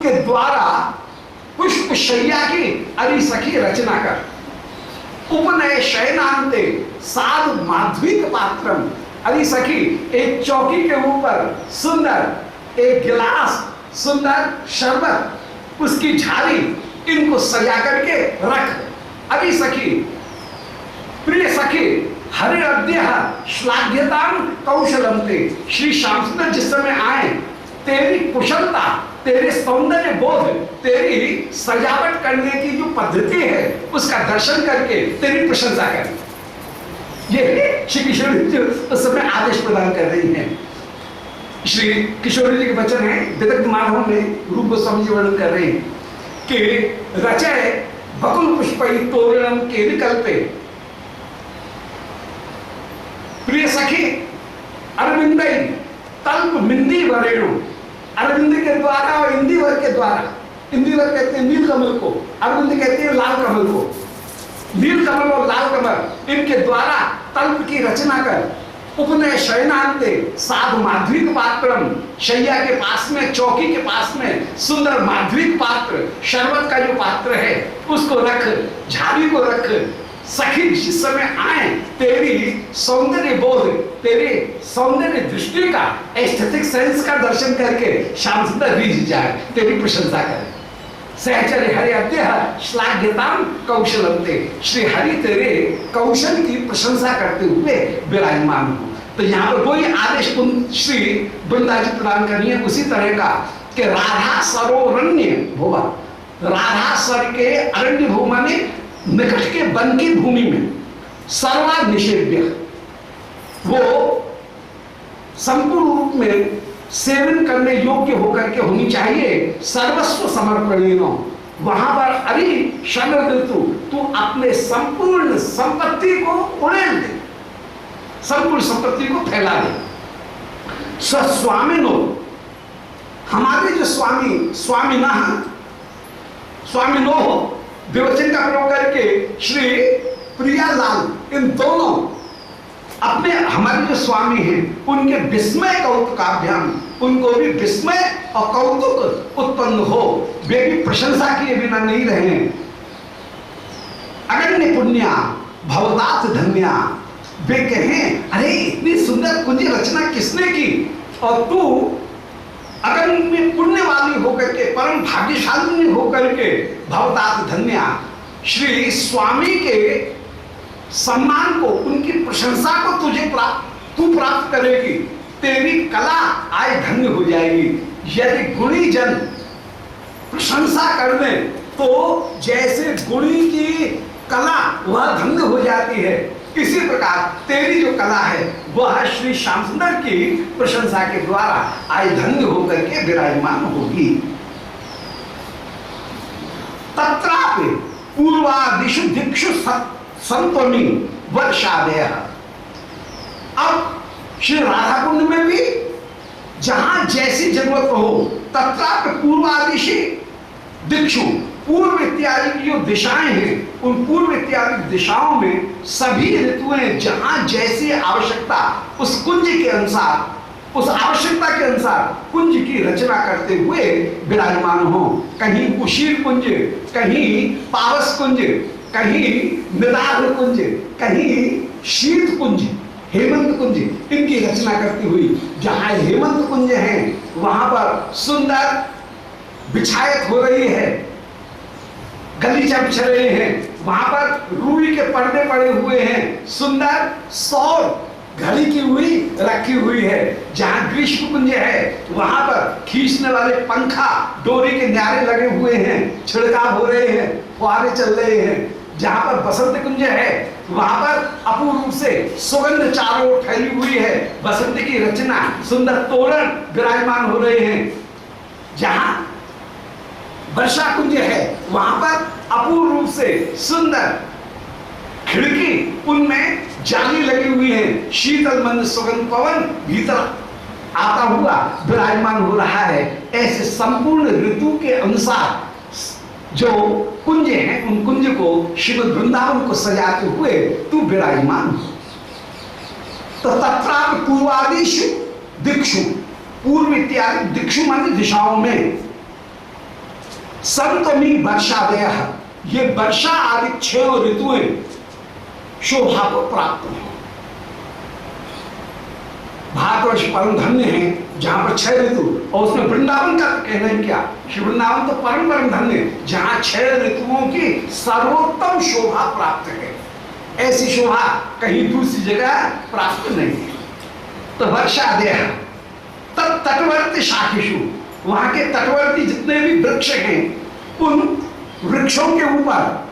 के द्वारा पुष्प शैया की अरि सखी रचना कर, उपनय शयनांते साध माध्विक पात्रम। अरे सखी, एक चौकी के ऊपर सुंदर एक गिलास, सुंदर शरबत, उसकी झाड़ी, इनको सजा करके रख। अरे सखी, प्रिय सखी, हरे अद्य श्लाघ्यताम कौशलंते। श्री श्याम सुंदर जिस समय आए, तेरी कुशलता, तेरे सौंदर्य बोध, तेरी सजावट करने की जो पद्धति है, उसका दर्शन करके तेरी प्रशंसा करें। ये श्री किशोरी जी उस समय आदेश प्रदान कर रही हैं। श्री किशोरी जी के वचन है, विदग्ध माधव में रूप गोस्वामी जी वर्णन कर रहे हैं कि रचय बकुल पुष्पै तोरणम के विकल्पे। प्रिय सखी, अरविंदई तल्प मिंदी वरेणु। अरविंद के द्वारा और इंदिवर के द्वारा, इंदिवर कहते हैं नील कमल को, अरविंद कहते हैं लाल कमल को। नील कमल और लाल कमल, इनके द्वारा तल्प की रचना कर, उपनय शयनांते साधु माध्विक पात्रम। शैया के पास में, चौकी के पास में सुंदर माध्विक पात्र, शरबत का जो पात्र है उसको रख, झाड़ी को रख। सखी जिस समय आए, तेरी सौंदर्य बोध, तेरे सौंदर्य दृष्टि का, एस्थेटिक सेंस का दर्शन करके श्याम सुंदर रीझ जाए, तेरी प्रशंसा करे। सहचर्य हरि अद्य श्लाघ्यताम कौशलंते। श्री हरि तेरे कौशल की प्रशंसा करते हुए विराजमान हो। तो यहाँ पर कोई आदेश श्री वृंदा जी प्रदान करनी है उसी तरह का कि राधा सरोरण्य भुवा। राधा सर के अरण्य भूमा में, निकट के वन की भूमि में, सर्वा निषेव्य, वो संपूर्ण रूप में सेवन करने योग्य होकर के होनी चाहिए। सर्वस्व समर्पणेन। वहां पर अरे शरद ऋतु, तू अपने संपूर्ण संपत्ति को उड़ेल दे, संपूर्ण संपत्ति को फैला दे। स्वस्वामिनो, हमारे जो स्वामी, स्वामिना, स्वामिनो विवचन का प्रयोग करके श्री प्रियालाल, इन दोनों अपने हमारे जो स्वामी हैं उनके विस्मय कौतुकाभ्याम, उनको भी विस्मय और कौतुक उत्पन्न हो, वे भी प्रशंसा किए बिना नहीं रहे। अगण्य पुण्या भवदात धन्या, वे कहें अरे इतनी सुंदर कुंज रचना किसने की, और तू अगण्य पुण्य वाली होकर के, परम भाग्यशाली होकर के, भवदात धन्या, श्री स्वामी के सम्मान को, उनकी प्रशंसा को तू प्राप्त करेगी। तेरी कला आय धन्य हो जाएगी। यदि गुणी जन प्रशंसा कर दे तो जैसे गुणी की कला वह धन्य हो जाती है, इसी प्रकार तेरी जो कला है वह श्री श्याम सुंदर की प्रशंसा के द्वारा आय धन्य होकर के विराजमान होगी। तत्रापि पूर्वादिषु दिक्षु संतोमी वर्षादय। अब श्री राधा कुंड में भी जहां जैसी जरूरत हो, तत्रापि पूर्वादिशि दिक्षु, पूर्व इत्यादि की जो दिशाएं हैं, उन पूर्व इत्यादि दिशाओं में सभी ऋतुएं जहां जैसी आवश्यकता, उस कुंज के अनुसार, उस आवश्यकता के अनुसार कुंज की रचना करते हुए विराजमान हो। कहीं उशीर कुंज, कहीं पावस कुंज, कहीं निदाघ कुंज, कहीं शीत कुंज, हेमंत कुंज, इनकी रचना करती हुई। जहां हेमंत कुंज है वहां पर सुंदर बिछायत हो रही है, गलीचा बिछ रहे हैं, वहां पर रूई के पर्दे पड़े हुए हैं, सुंदर सौर घड़ी की हुई रखी हुई है। जहां ग्रीष्म कुंज है वहां पर खींचने वाले पंखा, डोरी के न्यारे लगे हुए हैं, छिड़काव हो रहे हैं, फुहारे चल रहे हैं। जहां पर बसंत कुंज है वहां पर अपूर्व रूप से सुगंध चारों ओर फैली हुई है, बसंत की रचना, सुंदर तोरण विराजमान हो रहे हैं। जहां वर्षा कुंज है वहां पर अपूर्व रूप से सुंदर खिड़की, उनमें जाली लगी हुई है, शीतल मंद सुगंध पवन भीतर आता हुआ विराजमान हो रहा है। ऐसे संपूर्ण ऋतु के अनुसार जो कुंज हैं, उन कुंज को, श्रीमद् वृंदावन को सजाते हुए तू विराजमान हो। तो तत्रापि पूर्वादिषु दिक्षु, पूर्व इत्यादि दिक्षु माने दिशाओं में, संतमी वर्षादय, ये वर्षा आदि 6 ऋतुएं शोभा को प्राप्त हो। भारतवर्ष परम धन्य है जहां पर 6 ऋतु, और उसमें वृंदावन का कहना ही क्या, श्री वृंदावन तो परम परम धन्य है जहां 6 ऋतुओं की सर्वोत्तम शोभा प्राप्त है। ऐसी शोभा कहीं दूसरी जगह प्राप्त नहीं है। तो वर्षादय तटवर्ती शाखेषु, वहां के तटवर्ती जितने भी वृक्ष हैं उन वृक्षों के ऊपर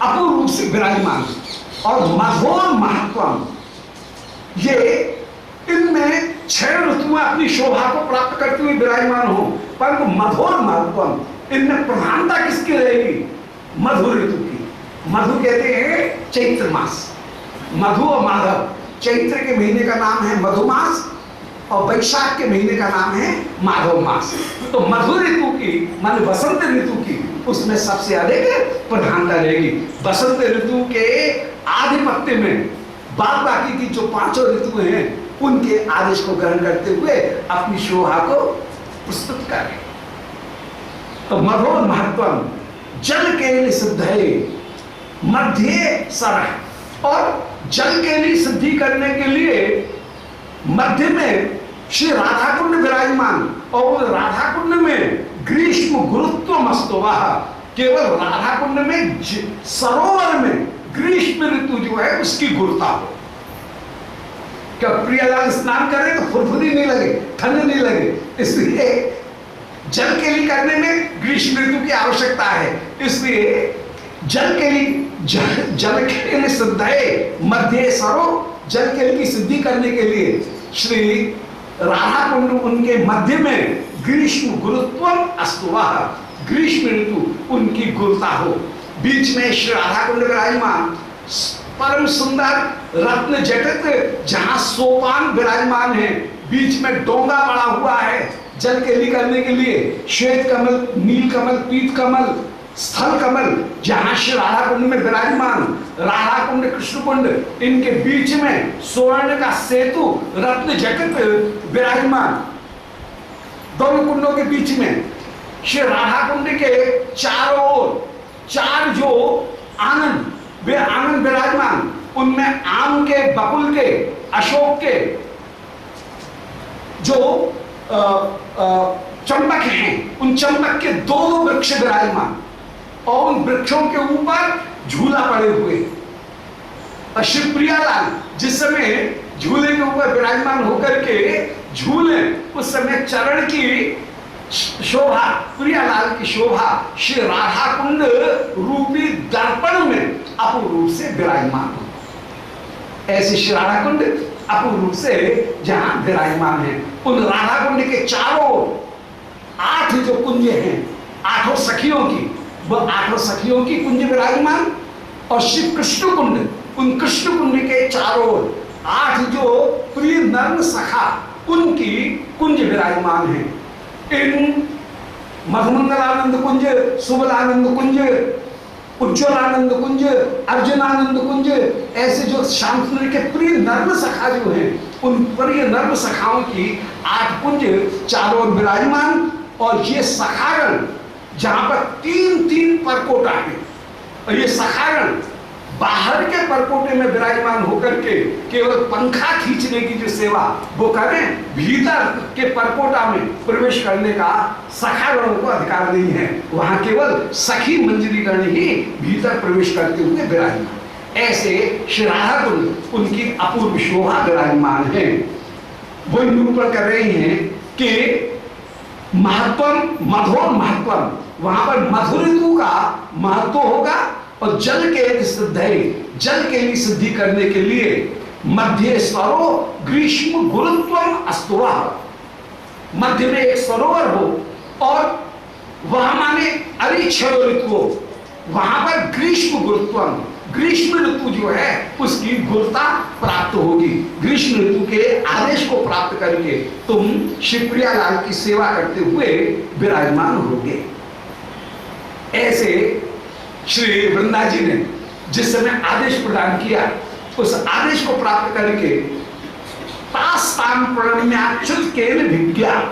अपूर्व रूप से विराजमान, और मधुर महत्वम, ये इनमें 6 ऋतुएं अपनी शोभा को प्राप्त करते हुए विराजमान हो, परंतु मधुर महत्वम, इनमें प्रधानता किसकी रहेगी? मधु ऋतु की। मधु कहते हैं चैत्र मास, मधु और माधव, चैत्र के महीने का नाम है मधुमास और वैशाख के महीने का नाम है माधव मास। तो मधु ऋतु की मान वसंत ऋतु की उसमें सबसे अधिक प्रधानता रहेगी। वसंत ऋतु के आधिपत्य में बाद बाकी की जो 5 ऋतुएं हैं उनके आदेश को ग्रहण करते हुए अपनी शोभा को प्रस्तुत करें। तो मधुर महत्वम जल के सिद्ध है मध्य सरह, और जल के लिए सिद्धि करने के लिए मध्य में श्री राधा कुंड विराजमान, और उस राधा कुंड में ग्रीष्म गुरुत्व मस्तोवा, केवल राधा कुंड में सरोवर में ग्रीष्म ऋतु जो है उसकी गुरुता हो। क्या प्रियलाल स्नान करे तो फुरफुरी नहीं लगे, ठंड नहीं लगे, इसलिए जल के लिए करने में ग्रीष्म ऋतु की आवश्यकता है। इसलिए जल के लिए जल के लिए सिद्ध है मध्य सरो, जल के लिए की सिद्धि करने के लिए श्री राधा कुंड उनके मध्य में ग्रीष्म गुरुत्वम अस्तुवा, ग्रीष्म ऋतु उनकी गुरुता हो। बीच में श्री राधा कुंड विराजमान, परम सुंदर रत्न जटित जहां सोपान विराजमान है, बीच में डोंगा पड़ा हुआ है जल के लिए करने के लिए, श्वेत कमल, नील कमल, पीत कमल, स्थल कमल जहां श्री राधा कुंड में विराजमान, राधा कुंड कृष्ण कुंड, इनके बीच में स्वर्ण का सेतु रत्न जटित विराजमान, दोनों कुंडों के बीच में श्री राधा कुंड के चारों ओर 4 जो आनंद, वे आनंद विराजमान, उनमें आम के, बकुल के, अशोक के जो चंपक हैं, उन चंपक के 2 वृक्ष विराजमान, और उन वृक्षों के ऊपर झूला पड़े हुए। और श्री प्रियालाल जिस समय झूले के ऊपर विराजमान होकर के झूले, उस समय चरण की शोभा, प्रियालाल की शोभा श्री राधा कुंड रूपी दर्पण में अपूर्व रूप से विराजमान हो। ऐसे श्री राधा कुंड अपूर्व रूप से जहां विराजमान है, उन राधा कुंड के चारों 8 जो कुंज हैं, 8 सखियों की, वह 8 सखियों की कुंज विराजमान, और श्री कृष्ण कुंड, उन कृष्ण कुंड के चारों 8 जो प्रिय नर्म सखा, उनकी कुंज विराजमान है। इन मधुमंगलानंद कुंज, सुबलानंद कुंज, उज्ज्वलानंद कुंज, अर्जुनानंद कुंज, ऐसे जो श्याम सुंदर के प्रिय नर्म सखा जो है, उन प्रिय नर्म सखाओं की 8 कुंज चारों ओर विराजमान। और ये सखागण जहां पर 3-3 परकोटा है, और ये सखागण बाहर के परकोटे में विराजमान होकर के केवल पंखा खींचने की जो सेवा वो करें, भीतर के परकोटा में प्रवेश करने का सखागणों को अधिकार नहीं है। वहां केवल सखी मंजरीगण ही भीतर प्रवेश करते हुए विराजमान। ऐसे श्री राधा कुंड उनकी अपूर्व शोभा विराजमान है। वो निरूपण कर रहे हैं कि महत्वम, मधुर महत्वम, वहां पर मधुर ऋतु का महत्व होगा। और जल के सिद्ध है, जल के लिए सिद्धि करने के लिए मध्य स्वरो ग्रीष्म गुरुत्वम अस्तुवा, मध्य में एक सरोवर हो, और वहां माने अरिक्षण ऋतु, वहां पर ग्रीष्म गुरुत्वम, ग्रीष्म ऋतु जो है उसकी गुरुता प्राप्त होगी। ग्रीष्म ऋतु के आदेश को प्राप्त करके तुम श्री प्रियालाल की सेवा करते हुए विराजमान होगे। ऐसे श्री वृंदा जी ने जिस समय आदेश प्रदान किया, उस आदेश को प्राप्त करके तास्ताम प्रणम्याच्युत केल विज्ञान,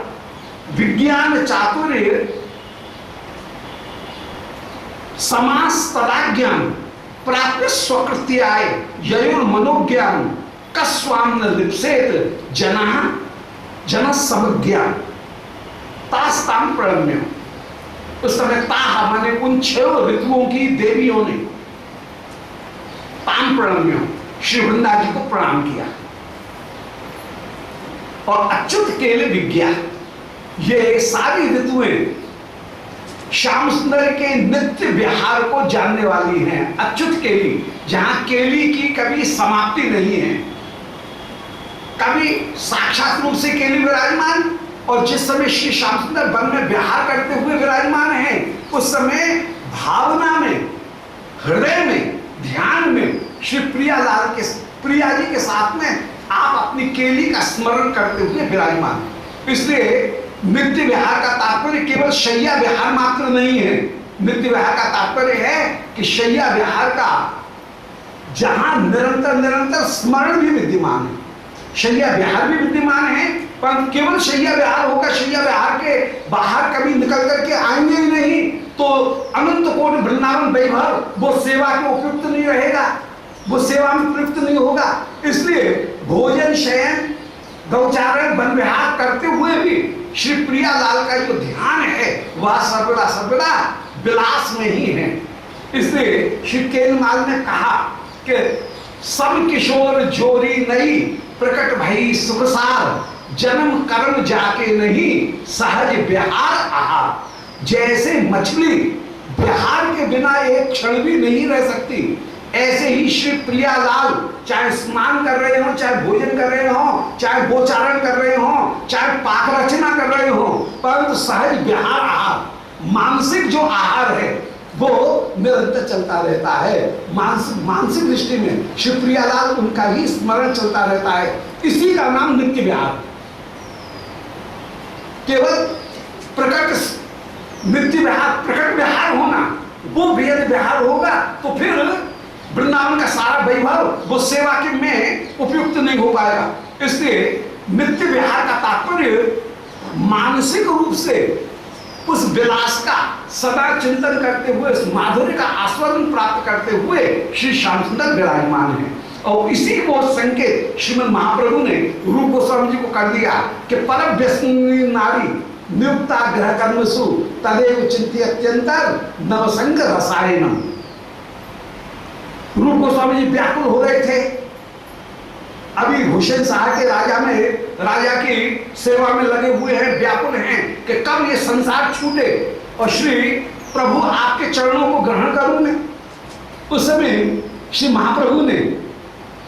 विज्ञान चातुर्य समास तदाज्ञान प्राप्य स्वकृत्याय ययुर मनोज्ञान कस्वाम न लिप्सेत जन समज्ञान तास्ताम प्रणम्य। उस समय ताह माने उन 6 ऋतुओं की देवियों ने ताम प्रणम्य श्री वृंदा जी को प्रणाम किया। और अच्युत केले विज्ञा, ये सारी ऋतुएं श्याम सुंदर के नित्य विहार को जानने वाली हैं। अच्युत केली, जहां केली की कभी समाप्ति नहीं है, कभी साक्षात रूप से केली विराजमान, और जिस समय श्री श्याम सुंदर वन में विहार करते हुए विराजमान हैं, उस समय भावना में, हृदय में, ध्यान में श्री प्रिया जी के साथ में आप अपनी केली का स्मरण करते हुए विराजमान। इसलिए नित्य विहार का तात्पर्य केवल शैया विहार मात्र नहीं है। नित्य विहार का तात्पर्य है कि शैया विहार का जहां निरंतर निरंतर स्मरण भी विद्यमान है, शैया विहार भी विद्यमान है, पर केवल शैया विहार होगा, शैया विहार के बाहर कभी निकल करके आएंगे ही नहीं तो अनंत कोटि वृंदावन वैभव वो सेवा के उपयुक्त नहीं रहेगा, वो सेवा में प्रयुक्त नहीं होगा। इसलिए भोजन, शयन, गौचारण, वन विहार करते हुए भी श्री प्रिया लाल का जो ध्यान है वह सर्वदा सर्वदा विलास में ही है। इसलिए श्री केलमाल ने कहा कि सब किशोर जोरी नहीं प्रकट भई सुखसार, जन्म कर्म जाके नहीं सहज विहार आहार। जैसे मछली विहार के बिना एक क्षण भी नहीं रह सकती, ऐसे ही श्री प्रिया लाल चाहे स्नान कर रहे हो, चाहे भोजन कर रहे हो, चाहे गोचारण कर रहे हो, चाहे पाक रचना कर रहे हो, परंतु सहज विहार आहार, मानसिक जो आहार है वो निरंतर चलता रहता है। मानसिक दृष्टि में श्री प्रिया लाल उनका ही स्मरण चलता रहता है। इसी का नाम नित्य विहार। केवल प्रकट नित्य विहार, प्रकट विहार होना वो वेद विहार होगा तो फिर वृंदावन का सारा वैभव वो सेवा के में उपयुक्त नहीं हो पाएगा। इसलिए नित्य विहार का तात्पर्य मानसिक रूप से उस विलास का सदा चिंतन करते हुए, उस माधुर्य का आस्वादन प्राप्त करते हुए श्री श्याम सुंदर विराजमान है। और इसी को संकेत श्रीमद महाप्रभु ने रूप गोस्वामी जी को कर दिया कि पर व्यसनी नारी नियुक्ता ग्रह कर्मसु तदेव चिंती अत्यंतर नवसंग रसायनम। रूप गोस्वामी जी व्याकुल हो रहे थे, अभी भूषण शाह के राजा की सेवा में लगे हुए हैं, व्याकुल हैं कि कब ये संसार छूटे और श्री प्रभु आपके चरणों को ग्रहण करूं मैं। उस समय श्री महाप्रभु ने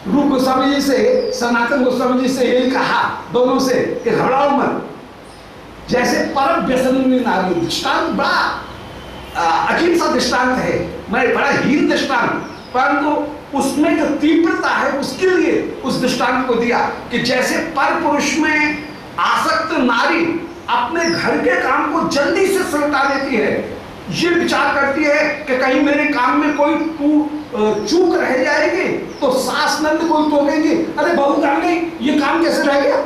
रूप गोस्वामी जी से, सनातन गोस्वामी जी से यही कहा दोनों से कि घबराओ मत। जैसे परम व्यसनी नारी, दृष्टांत बड़ा अजीब सा दृष्टांत है, मैं बड़ा हीन दृष्टांत, परंतु उसमें जो तीव्रता है उसके लिए उस दृष्टांत को दिया कि जैसे पर पुरुष में आसक्त नारी अपने घर के काम को जल्दी से सलटा देती है, ये विचार करती है कि कहीं मेरे काम में कोई चूक रह जाएगी तो सास नंद कोई टोकेगी, अरे बहू काम नहीं, ये काम कैसे रह गया,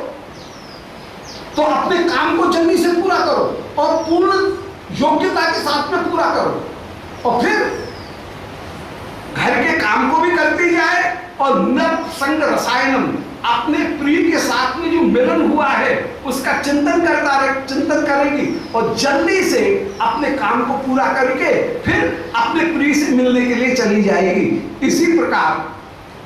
तो अपने काम को जल्दी से पूरा करो और पूर्ण योग्यता के साथ में पूरा करो, और फिर घर के काम को भी करती जाए और नव संग रसायनम, अपने प्रिय के साथ में जो मिलन हुआ है उसका चिंतन करेगी और जल्दी से अपने काम को पूरा करके फिर अपने प्रिय से मिलने के लिए चली जाएगी। इसी प्रकार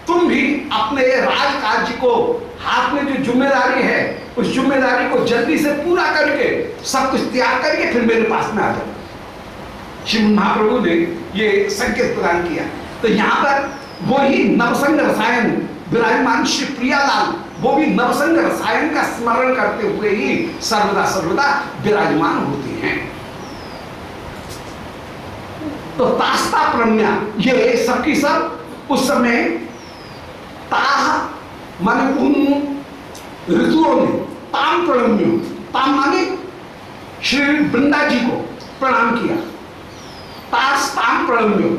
तुम भी अपने राज कार्य को, हाथ में जो जिम्मेदारी है उस जिम्मेदारी को जल्दी से पूरा करके सब कुछ त्याग करके फिर मेरे पास में आ जाओ। श्री महाप्रभु ने ये संकेत प्रदान किया। तो यहाँ पर वही नवसंग रसायन विराजमान श्री प्रियालाल, वो भी नवसंग रसायन का स्मरण करते हुए ही सर्वदा सर्वदा विराजमान होती हैं। तो तास्ता प्रज्ञा, ये सबकी सब उस समय ताह माने उन ऋतुओं ने ताम प्रणम्य, ताम माने श्री वृंदा जी को प्रणाम किया, तास ताम प्रणम्य,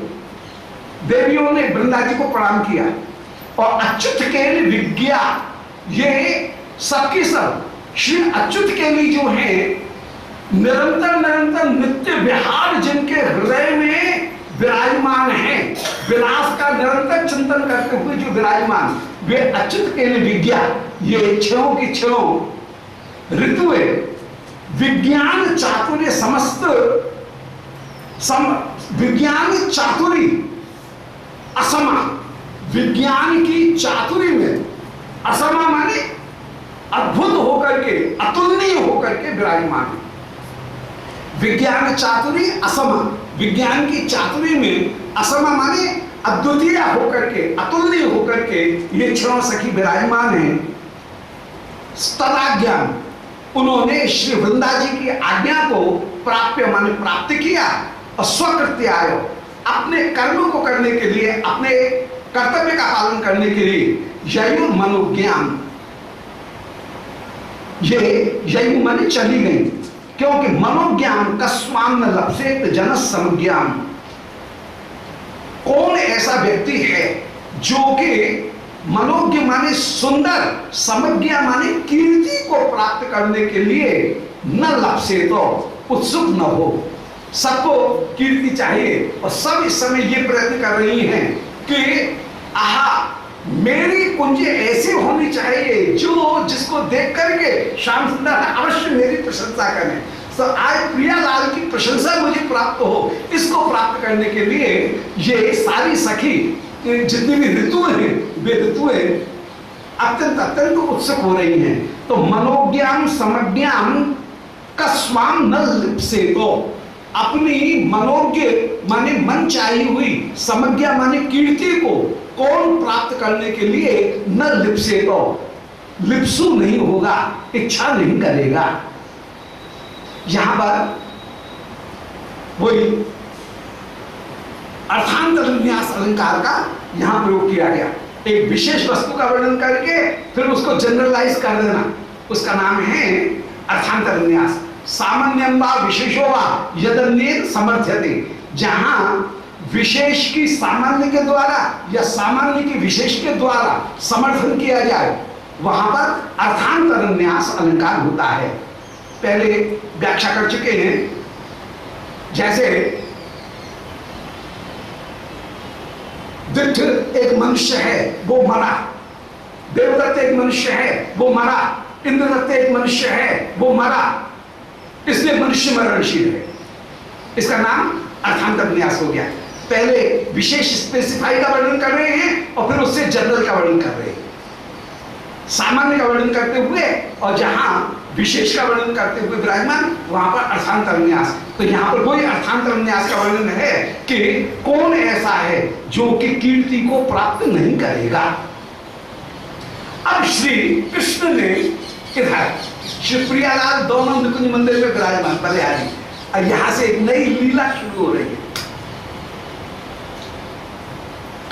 देवियों ने वृंदा जी को प्रणाम किया। और अच्युत केली विज्ञा, ये सबकी सब श्री अच्युत केली जो है निरंतर निरंतर नित्य विहार जिनके हृदय में विलास का निरंतर चिंतन करते हुए जो विराजमान, वे अच्युत के लिए विज्ञान, ये क्षणों की क्षणों ऋतुए विज्ञान चातुर्य समस्त विज्ञान चातुरी असमा, विज्ञान की चातुरी में असमा माने अद्भुत होकर के, अतुलनीय होकर के विराजमान है। विज्ञान चातुरी असमा, विज्ञान की चातुरी में असमा माने अद्वितीय होकर के, अतुलनीय होकर के ये क्षणों सखी विराजमान है। तदाज्ञान, उन्होंने श्री वृंदा जी की आज्ञा को प्राप्य माने प्राप्त किया और स्वकृत्य आयो, अपने कर्म को करने के लिए, अपने कर्तव्य का पालन करने के लिए ययु मनोज्ञान, ये ययु माने चली गई, क्योंकि मनोज्ञान कस्माम न लप्सेत जन समज्ञान। कौन ऐसा व्यक्ति है जो कि मनोज्ञ माने सुंदर, समज्ञा माने कीर्ति को प्राप्त करने के लिए न लप्से तो उत्सुक न हो। सबको कीर्ति चाहिए और सब इस समय ये प्रयत्न कर रही हैं कि आहा मेरी कुंज ऐसी होनी चाहिए जो जिसको देख करके श्याम सुंदर अवश्य मेरी प्रशंसा करें। तो आज प्रियालाल की प्रशंसा मुझे प्राप्त हो, इसको प्राप्त करने के लिए ये सारी सखी जितनी भी ऋतु हैं, वे ऋतुएं अत्यंत अत्यंत उत्सुक हो रही हैं। तो मनोज्ञान समज्ञान कस्वाम न लिप्से, तो अपनी मनोज्ञ माने मन चाहिए हुई, समज्ञा माने कीर्ति को कौन प्राप्त करने के लिए न लिप्से, तो लिप्सु नहीं होगा, इच्छा नहीं करेगा। यहां पर वही अर्थांतर विन्यास अलंकार का यहां प्रयोग किया गया। एक विशेष वस्तु का वर्णन करके फिर उसको जनरलाइज कर देना, उसका नाम है अर्थांतर विन्यास। सामान्यम वा विशेषो वा यदन्येन समर्थ्यते, जहां विशेष की सामान्य के द्वारा या सामान्य की विशेष के द्वारा समर्थन किया जाए, वहां पर अर्थांतर विन्यास अलंकार होता है। पहले व्याख्या कर चुके हैं। जैसे दिट्ठ एक मनुष्य है, वो मरा, देवदत्त एक मनुष्य है, वो मरा, इंद्रदत्त एक मनुष्य है, वो मरा, इसलिए मनुष्य मरणशील है। इसका नाम अर्थांतर विन्यास हो गया। पहले विशेष स्पेसिफाई का वर्णन कर रहे हैं और फिर उससे जनरल का वर्णन कर रहे हैं, सामान्य का वर्णन करते हुए, और जहां विशेष का वर्णन करते हुए विराजमान, वहां पर अर्थांतर विन्यास। तो यहां पर कोई अर्थांतर विन्यास का वर्णन है कि कौन ऐसा है जो कि कीर्ति को प्राप्त नहीं करेगा। अब श्री कृष्ण ने इधर श्री प्रियालाल दोनों निकुंज मंदिर में विराजमान बलिहारी, और यहां से एक नई लीला शुरू हो रही है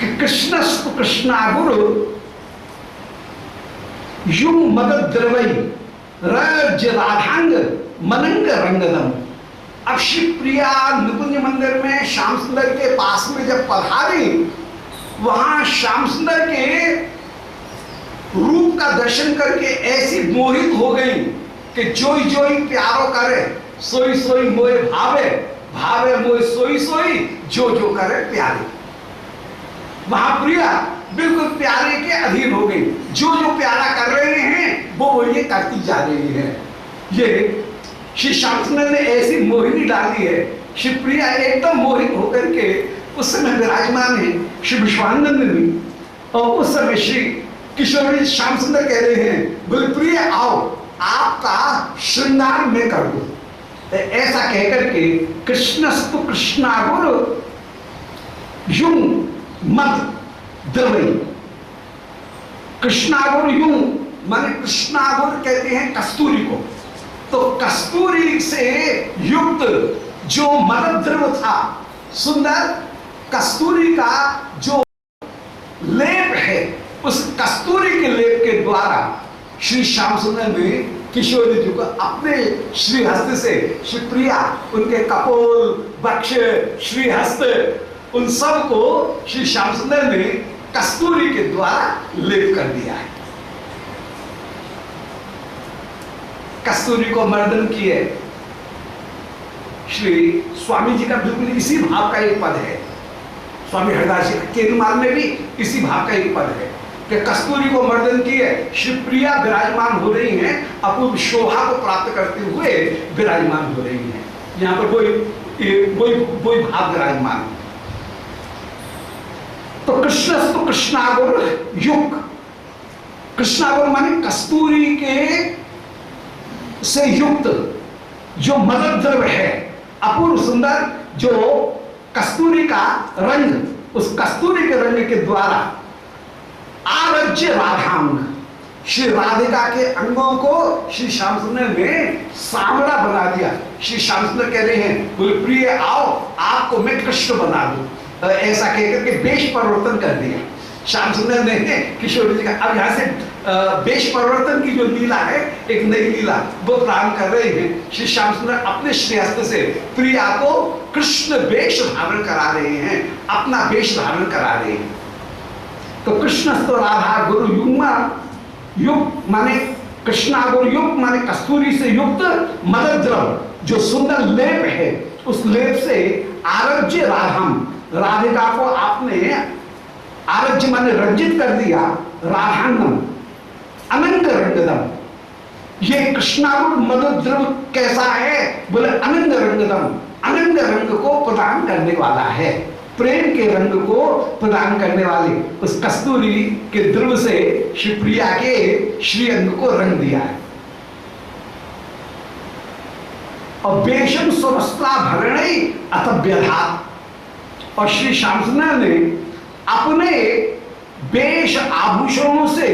कि कृष्णस्तु कृष्णागुरु युग मदद द्रवई रज राधांग मनंग रंगदम। अब श्री प्रिया निकुंज मंदिर में श्याम सुंदर के पास में जब पधारी, वहां श्याम सुंदर के रूप का दर्शन करके ऐसी मोहित हो गई कि जोई जोई प्यारो करे, सोई सोई मोए भावे, भावे मोए सोई सोई, जो जो करे प्यारे। वहां प्रिया बिल्कुल प्यारे के अधीन हो गई, जो जो प्यारा कर रहे हैं वो ये करती जा रही है। ये श्री श्याम सुंदर ने ऐसी मोहिनी डाली है, श्री प्रिया एकदम मोहित होकर के उस समय विराजमान है श्री विश्वानंद, और उस समय श्री किशोरी श्याम सुंदर कह रहे हैं, बोले प्रिय आओ, आपका श्रृंगार में कर दो। ऐसा कहकर के कृष्णस्तु कृष्णागुरु युग मद द्रवई, कृष्णागुर युग माने कृष्णागुर कहते हैं कस्तूरी को, तो कस्तूरी से युक्त जो मद द्रव था, सुंदर कस्तूरी का जो लेप है, उस कस्तूरी के लेप के द्वारा श्री श्याम सुंदर ने किशोरी जी को अपने श्रीहस्त से, श्री प्रिया उनके कपोल, वक्ष, श्रीहस्त, उन सब को श्री श्याम सुंदर ने कस्तूरी के द्वारा लेप कर दिया है। कस्तूरी को मर्दन किए श्री स्वामी जी का बिल्कुल इसी भाव का एक पद है। स्वामी हरिदास जी केरमाल में भी इसी भाव का एक पद है कि कस्तूरी को मर्दन किए श्री प्रिया विराजमान हो रही हैं, अपूर्व शोभा को प्राप्त करते हुए विराजमान हो रही हैं। यहाँ पर कोई भाव विराजमान। तो कृष्णस्तु कृष्णागुर युग, कृष्णागुर माने कस्तूरी के से युक्त जो मदद द्रव्य है, अपूर्व सुंदर जो कस्तूरी का रंग, उस कस्तूरी के रंग के द्वारा आरज्य राधांग, श्री राधिका के अंगों को श्री श्याम सुंदर ने सांवरा बना दिया। श्री श्याम सुंदर कह रहे हैं, बोले प्रिय आओ आपको मैं कृष्ण बना दूं, ऐसा कहकर के वेश परिवर्तन कर दिया श्याम सुंदर ने किशोर जी का। अब यहाँ से वेश परिवर्तन की जो लीला है, एक नई लीला वो प्रारंभ कर रहे हैं। श्री श्याम सुंदर अपने श्रेयस्त्र से प्रिया को कृष्ण वेश धारण करा रहे हैं, अपना वेश धारण करा रहे हैं। तो कृष्णस्तु राधा गुरु युग्मा, युग माने कृष्णा गुरु युग माने कस्तूरी से युक्त मदद द्रव्य जो सुंदर लेप है, उस लेप से आरज्य राधम, राधिका को आपने आरज्य माने रंजित कर दिया, राधांगम अनंग रंगदम। ये कृष्णागुर मदद द्रव्य कैसा है, बोले अनंग रंगदम, अनंग रंग को प्रदान करने वाला है, प्रेम के रंग को प्रदान करने वाले उस कस्तूरी के द्रव्य से श्री प्रिया के श्री अंग को रंग दिया है। और बेशम सुवस्त्रा भरणी अतव्यधात, और श्री श्याम सुंदर ने अपने वेश आभूषणों से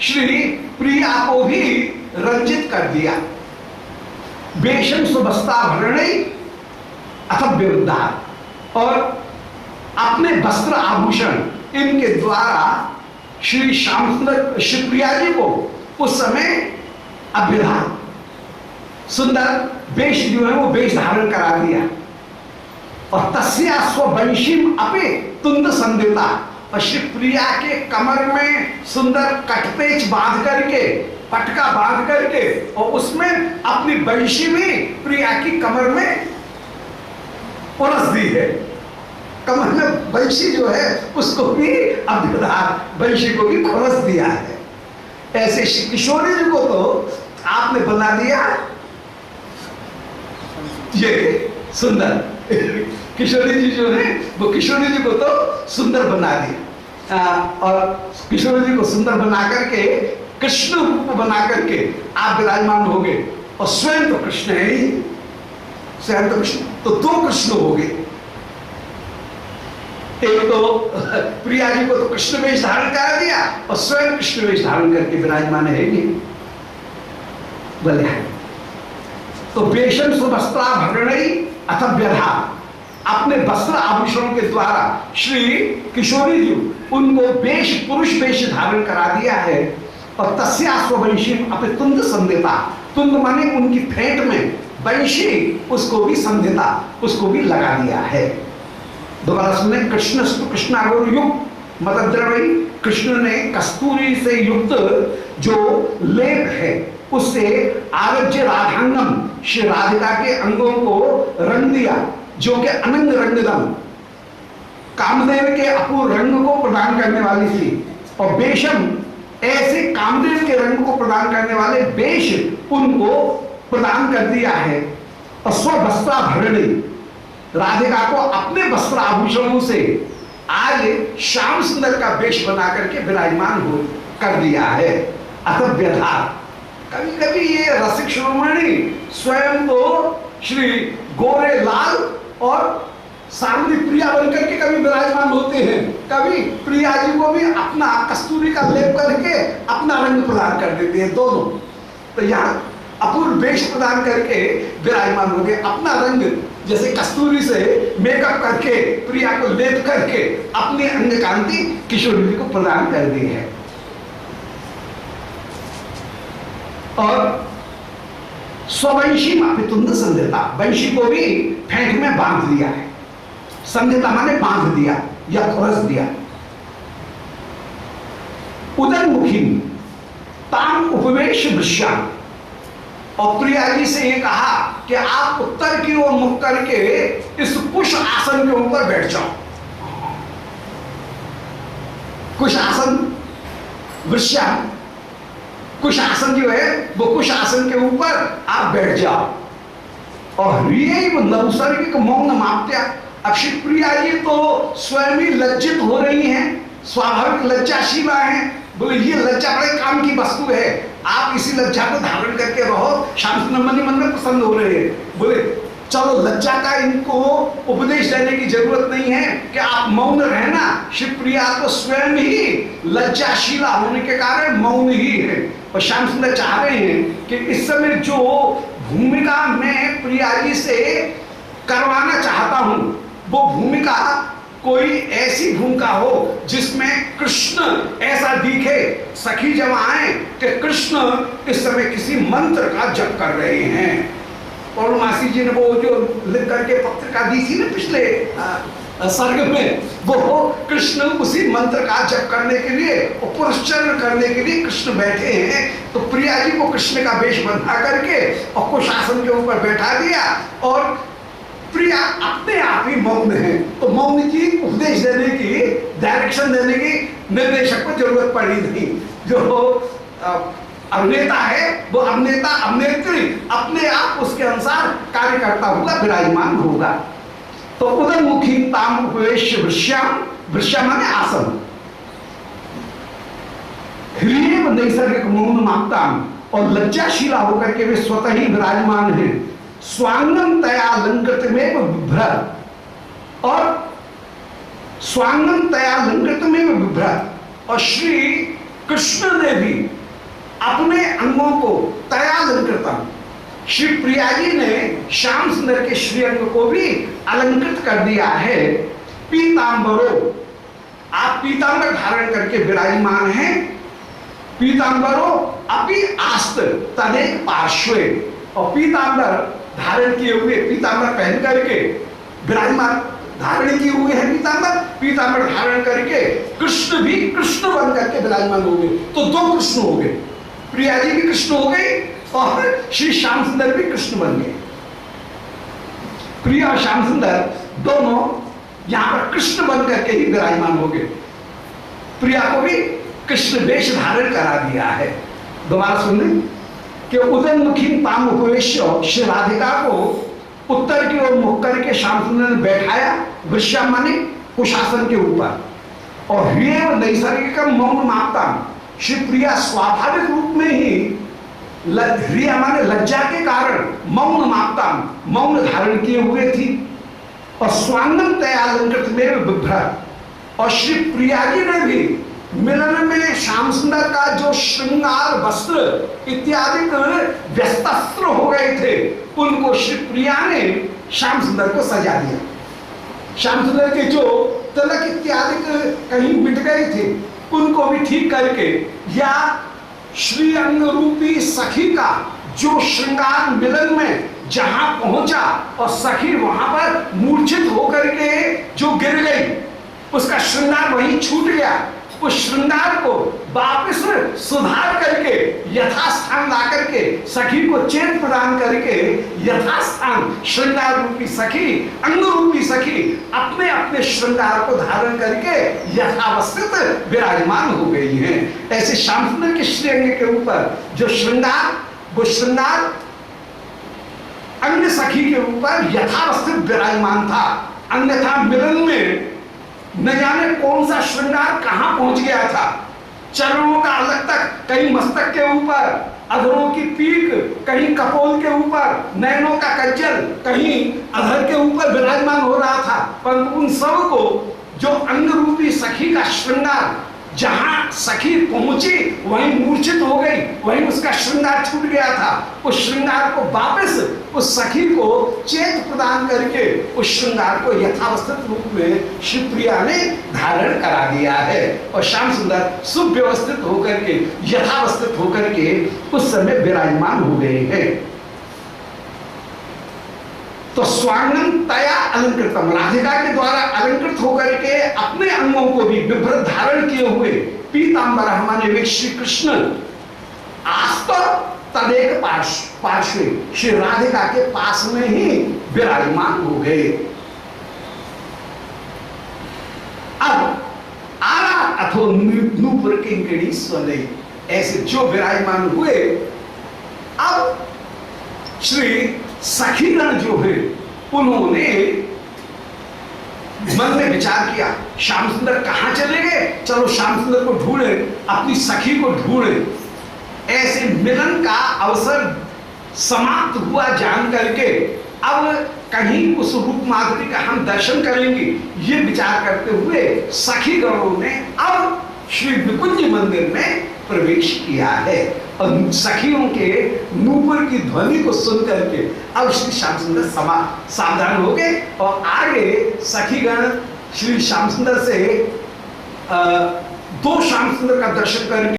श्री प्रिया को भी रंजित कर दिया। बेशम सुवस्त्रा भरणी अतव्यधात, और अपने वस्त्र आभूषण इनके द्वारा श्री श्याम सुंदर श्री प्रिया जी को उस समय अभ्युधा सुंदर वेश जो है वो वेश धारण करा दिया। और तस्या स्ववंशीम अपे तुंद संदिता, और श्री प्रिया के कमर में सुंदर कटपेच बांध करके, पटका बांध करके, और उसमें अपनी वंशी भी प्रिया की कमर में उलझ दी है। कमर में वंशी जो है उसको भी अभ्युधार, वंशी को भी खुलस दिया है। ऐसे किशोरी जी को तो आपने बना दिया ये सुंदर। किशोरी जी जो है वो किशोरी जी को तो सुंदर बना दिया, और किशोरी जी को सुंदर बना करके कृष्ण रूप बना करके आप विराजमान हो गए। और स्वयं तो कृष्ण है ही, स्वयं तो कृष्ण, तो दो कृष्ण हो गए। एक तो प्रिया जी को तो कृष्ण वेश धारण करा दिया, और स्वयं कृष्ण वेश धारण करके विराजमान है ही बोले है। तो बेशम सुवस्त्रा भरणी अतव्यधा, अपने वस्त्र आभूषणों के द्वारा श्री किशोरी जी उनको वेश पुरुष वेश धारण करा दिया है। और तस्या स्ववंशी अपने तुंद संदेता, तुंद माने उनकी फेंट में वंशी, उसको भी संदेता, उसको भी लगा दिया है। दोबारा सुनने, कृष्णस्तु कृष्णागुर युक्त मदद द्रव्य, कृष्ण ने कस्तूरी से युक्त जो लेप है उससे आरज्य राधांगम, श्री राधिका के अंगों को रंग दिया, जो कि अनंग रंगदम, कामदेव के अपूर्व रंग को प्रदान करने वाली थी। और बेशम, ऐसे कामदेव के रंग को प्रदान करने वाले वेश उनको प्रदान कर दिया है। और स्ववस्त्रा भरणी, राधिका को अपने वस्त्र आभूषणों से आज श्याम सुंदर का वेश बना करके विराजमान हो कर दिया है। अतः व्यथा, कभी कभी ये रसिक शिरोमणि स्वयं तो श्री गोरे लाल और सामने प्रिया बनकर के कभी विराजमान होते हैं, कभी प्रिया जी को भी अपना कस्तूरी का लेप करके अपना रंग प्रदान कर देते हैं दोनों। तो यहाँ अपूर्व वेश प्रदान करके विराजमान हो गए, अपना रंग जैसे कस्तूरी से मेकअप करके प्रिया को लेप करके अपने अंग कांति किशोरी जी को प्रदान कर दी है। और स्ववंशी मापितुंद संध्यता, वंशी को भी फेंट में बांध दिया है। संध्यता माने बांध दिया या खुरस दिया। उदरमुखी ताम उपवेश वृष्या, और प्रिया जी से ये कहा कि आप उत्तर की ओर मुख करके इस कुश आसन के ऊपर बैठ जाओ। कुश आसन, वृष्याम, कुश आसन जो है वो कुश आसन के ऊपर आप बैठ जाओ। और ह्रियैव नपुंसकलिंग मौन माप्त्या। अब श्री प्रिया जी तो स्वयं ही लज्जित हो रही हैं, स्वाभाविक लज्जाशीला हैं। बोले ये लज्जा बड़े काम की वस्तु है, आप इसी लज्जा को धारण करके रहो। श्याम सुंदर मन में प्रसन्न हो रहे हैं। बोले चलो लज्जा का इनको उपदेश देने की जरूरत नहीं है कि आप मौन रहना। शिवप्रिया तो स्वयं ही लज्जाशीला होने के कारण मौन ही है। और श्याम सुंदर चाह रहे हैं कि इस समय जो भूमिका मैं प्रिया जी से करवाना चाहता हूं वो भूमिका कोई ऐसी भूमिका हो जिसमें कृष्ण ऐसा दिखे, सखी जब आए कि कृष्ण इस समय किसी मंत्र का जप कर रहे हैं। पौर्णमासी जी ने वो जो लिख करके पत्रिका दी थी ना पिछले सर्ग में, वो कृष्ण उसी मंत्र का जप करने के लिए और पुरस्चरण करने के लिए कृष्ण बैठे हैं। तो प्रिया जी को कृष्ण का वेश बंधा करके और कुश आसन के ऊपर बैठा दिया और प्रिया अपने आप ही मौन है। तो मौन की उपदेश देने की, डायरेक्शन देने की निर्देशक को जरूरत पड़ी नहीं। जो अभिनेता है वो अभिनेता अभिनेत्री अपने आप उसके अनुसार कार्य करता हुआ विराजमान होगा। तो उदरमुखी ताम उपवेश वृष्याम, वृष्या माने आसन, ह्रियैव नैसर्गिक मौन माप्ताम, और लज्जाशीला होकर के वे स्वतः ही विराजमान हैं। स्वांगम तया अलंकृत में बिभ्रत, और स्वांगम तया अलंकृत में बिभ्रत, और श्री कृष्ण ने भी अपने अंगों को तया अलंकृतम, श्री प्रिया जी ने श्याम सुंदर के श्रीअंग को भी अलंकृत कर दिया है। पीतांबरो, आप पीतांबर धारण करके विराजमान हैं। पीतांबरो अपि आस्त तदेक पार्श्वे, और पीतांबर धारण किए हुए, पीतांबर पहन करके विराजमान, धारण किए हुए हैं पीतांबर, पीतांबर धारण करके कृष्ण भी कृष्ण बन करके विराजमान हो गए। तो दो कृष्ण हो गए, प्रिया जी भी कृष्ण हो गए और श्री श्याम सुंदर भी कृष्ण बन गए। प्रिया और श्याम सुंदर दोनों यहां पर कृष्ण बन करके ही विराजमान हो गए। प्रिया को भी कृष्ण वेश धारण करा दिया है। दोबारा सुन लें कि उदयमुखी ताम उपवेश, श्री राधिका को उत्तर की ओर मुख करके श्याम सुंदर ने बैठाया, वृष्या माने कुशासन के ऊपर, और ह्रियैव नैसर्गिक मौन माप्ता, श्री प्रिया स्वाभाविक रूप में ही ह्रिया माने लज्जा के कारण मौन माप्ता, मौन धारण किए हुए थी। और स्वांगम तया अलंकृत में बिभ्रत, और श्री प्रिया जी ने भी मिलन में श्याम सुंदर का जो श्रृंगार वस्त्र इत्यादि व्यस्तास्त्र हो गए थे, उनको श्री प्रिया ने श्याम सुंदर को सजा दिया। श्याम सुंदर के जो तिलक इत्यादि कहीं मिट गए थे उनको भी ठीक करके, या श्री अंग रूपी सखी का जो श्रृंगार मिलन में जहां पहुंचा और सखी वहां पर मूर्छित होकर के जो गिर गई, उसका श्रृंगार वहीं छूट गया। उस श्रृंगार को वापस सुधार करके यथास्थान ला करके सखी को चेत प्रदान करके यथास्थान श्रृंगार रूपी सखी, अंग रूपी सखी अपने अपने श्रृंगार को धारण करके यथावस्थित विराजमान हो गई हैं। ऐसे श्याम सुंदर के श्रीअंग के ऊपर जो श्रृंगार, वो श्रृंगार अंग सखी के ऊपर यथावस्थित विराजमान था। अन्यथा मिलन में न जाने कौन सा श्रृंगार कहां पहुंच गया था। चरणों का अलग तक, कहीं मस्तक के ऊपर, अधरों की पीक, कहीं कपोल के ऊपर, नैनों का कज्जल कहीं अधर के ऊपर विराजमान हो रहा था। परंतु उन सब को जो अंग रूपी सखी का श्रृंगार, जहां सखी पहुंची वहीं मूर्छित हो गई, वहीं उसका श्रृंगार छूट गया था। उस श्रृंगार को वापस उस सखी को चेत प्रदान करके उस श्रृंगार को यथावस्थित रूप में शिवप्रिया ने धारण करा दिया है। और श्याम सुंदर सुव्यवस्थित होकर के, यथावस्थित होकर के उस समय विराजमान हो गए हैं। तो स्वांगम तया अलंकृतम, राधिका के द्वारा अलंकृत होकर के अपने अंगों को भी विभ्रत धारण किए हुए पीतांबर माने वे श्री कृष्ण आस्त तदेक पार्श्वे, श्री राधिका के पास में ही विराजमान हो गए। अब अथो नूपुर किंकणी स्वने, ऐसे जो विराजमान हुए। अब श्री सखीगण जो है उन्होंने मन में विचार किया, श्याम सुंदर कहां चले गए, चलो श्याम सुंदर को ढूंढे, अपनी सखी को ढूंढे। ऐसे मिलन का अवसर समाप्त हुआ जान करके अब कहीं उस रूप माधुरी का हम दर्शन करेंगे, ये विचार करते हुए सखी गणों ने अब श्री विकुंज मंदिर में प्रवेश किया है। और सखियों के नूपुर की ध्वनि को सुन करके अब श्री श्याम सुंदर सावधान हो गए और आगे सखीगण श्री श्याम सुंदर से दो श्याम सुंदर का दर्शन करके